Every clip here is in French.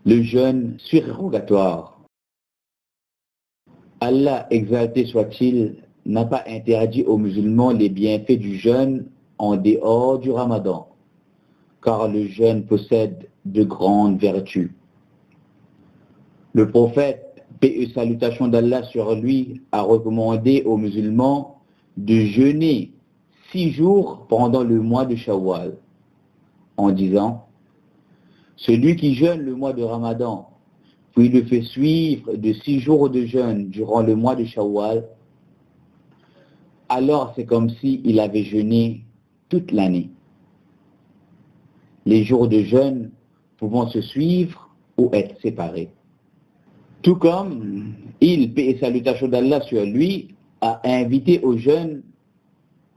Le jeûne surrogatoire. Allah, exalté soit-il, n'a pas interdit aux musulmans les bienfaits du jeûne en dehors du Ramadan, car le jeûne possède de grandes vertus. Le prophète, paix et salutations d'Allah sur lui, a recommandé aux musulmans de jeûner 6 jours pendant le mois de Shawwal, en disant: celui qui jeûne le mois de Ramadan, puis le fait suivre de 6 jours de jeûne durant le mois de Shawwal, alors c'est comme s'il avait jeûné toute l'année. Les jours de jeûne pouvant se suivre ou être séparés. Tout comme il, paix et salutations d'Allah sur lui, a invité au jeûne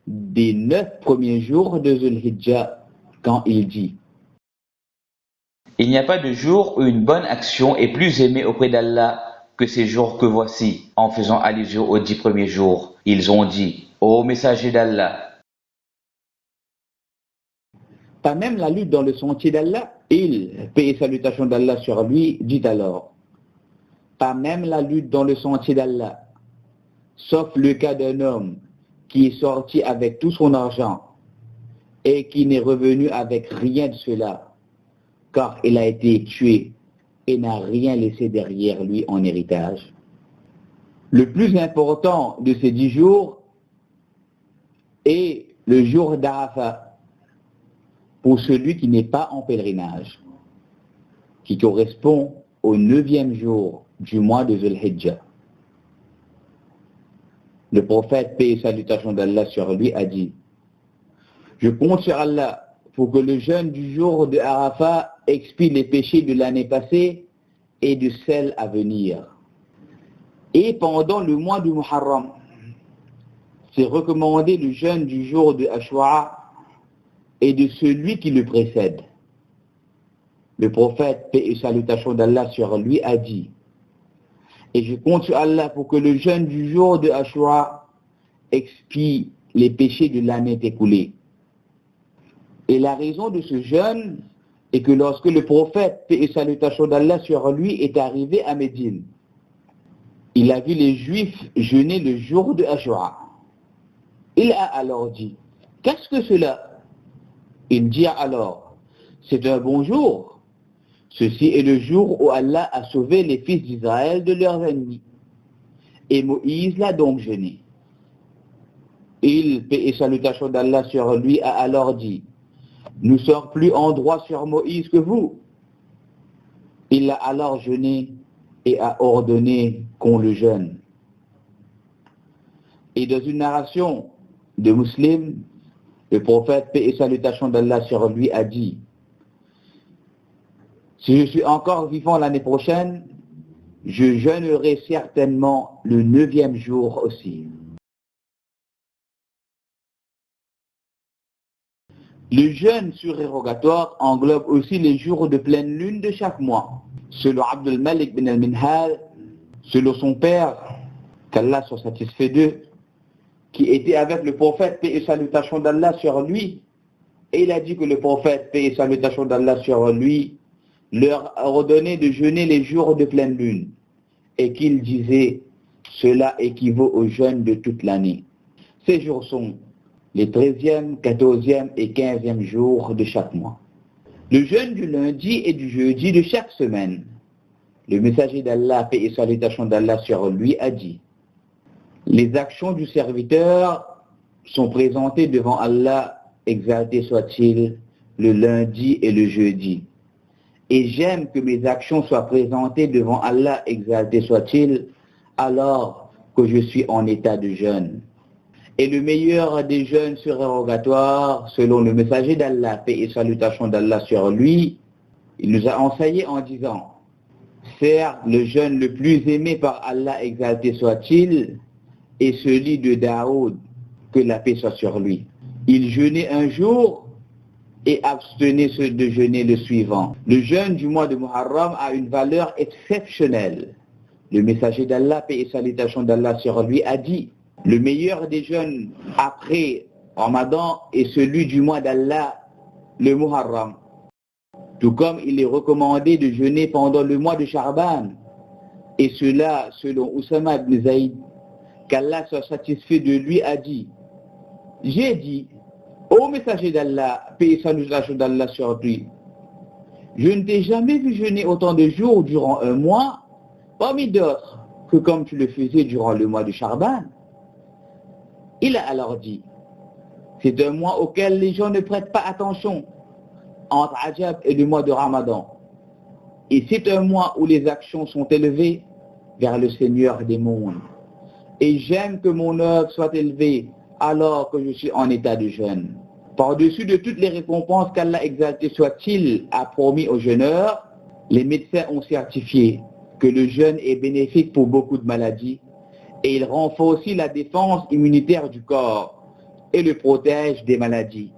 des 9 premiers jours de Dhul-Hijjah, quand il dit: il n'y a pas de jour où une bonne action est plus aimée auprès d'Allah que ces jours que voici, en faisant allusion aux 10 premiers jours. Ils ont dit: ô messager d'Allah, pas même la lutte dans le sentier d'Allah. Il, paix et salutations d'Allah sur lui, dit alors: pas même la lutte dans le sentier d'Allah, sauf le cas d'un homme qui est sorti avec tout son argent et qui n'est revenu avec rien de cela, car il a été tué et n'a rien laissé derrière lui en héritage. Le plus important de ces 10 jours est le jour d'Arafat, pour celui qui n'est pas en pèlerinage, qui correspond au 9e jour du mois de Dhul-Hijjah. Le prophète, paix et salutations d'Allah sur lui, a dit: je compte sur Allah pour que le jeûne du jour de Arafat expie les péchés de l'année passée et de celle à venir. Et pendant le mois du Muharram, c'est recommandé le jeûne du jour de Ashura et de celui qui le précède. Le prophète, paix et salutations d'Allah sur lui, a dit: et je compte sur Allah pour que le jeûne du jour de Ashura expie les péchés de l'année écoulée. Et la raison de ce jeûne est que lorsque le prophète, paix et salutations d'Allah sur lui, est arrivé à Médine, il a vu les Juifs jeûner le jour de Ashura. Il a alors dit: qu'est-ce que cela? Ils dirent alors: c'est un bon jour. Ceci est le jour où Allah a sauvé les fils d'Israël de leurs ennemis. Et Moïse l'a donc jeûné. Il, paix et salutations d'Allah sur lui, a alors dit: nous sommes plus en droit sur Moïse que vous. Il a alors jeûné et a ordonné qu'on le jeûne. Et dans une narration de Muslim, le prophète, paix et salutations d'Allah sur lui, a dit: si je suis encore vivant l'année prochaine, je jeûnerai certainement le 9e jour aussi. Le jeûne surérogatoire englobe aussi les jours de pleine lune de chaque mois. Selon Abdul Malik bin al-Minhal, selon son père, qu'Allah soit satisfait d'eux, qui était avec le prophète, paix et salutations d'Allah sur lui, et il a dit que le prophète, paix et salutations d'Allah sur lui, leur a ordonné de jeûner les jours de pleine lune, et qu'il disait: cela équivaut au jeûne de toute l'année. Ces jours sont les 13e, 14e et 15e jours de chaque mois. Le jeûne du lundi et du jeudi de chaque semaine. Le messager d'Allah, paix et salutations d'Allah sur lui, a dit: les actions du serviteur sont présentées devant Allah, exalté soit-il, le lundi et le jeudi. Et j'aime que mes actions soient présentées devant Allah, exalté soit-il, alors que je suis en état de jeûne. Et le meilleur des jeûnes surérogatoires, selon le messager d'Allah, paix et salutations d'Allah sur lui, il nous a enseigné en disant: certes, le jeûne le plus aimé par Allah, exalté soit-il, est celui de Daoud, que la paix soit sur lui. Il jeûnait un jour et abstenez de jeûner le suivant. Le jeûne du mois de Muharram a une valeur exceptionnelle. Le messager d'Allah, paix et salutations d'Allah sur lui, a dit: le meilleur des jeûnes après Ramadan est celui du mois d'Allah, le Muharram. Tout comme il est recommandé de jeûner pendant le mois de Charban. Et cela, selon Oussama ibn Zaïd, qu'Allah soit satisfait de lui, a dit, j'ai dit, ô messager d'Allah, paix et salut d'Allah sur lui, je ne t'ai jamais vu jeûner autant de jours durant un mois, parmi d'autres, que comme tu le faisais durant le mois de Charban. Il a alors dit, c'est un mois auquel les gens ne prêtent pas attention, entre Ajab et le mois de Ramadan. Et c'est un mois où les actions sont élevées vers le Seigneur des mondes. Et j'aime que mon œuvre soit élevée alors que je suis en état de jeûne. Par-dessus de toutes les récompenses qu'Allah exalté soit-il a promis aux jeûneurs, les médecins ont certifié que le jeûne est bénéfique pour beaucoup de maladies et il renforce aussi la défense immunitaire du corps et le protège des maladies.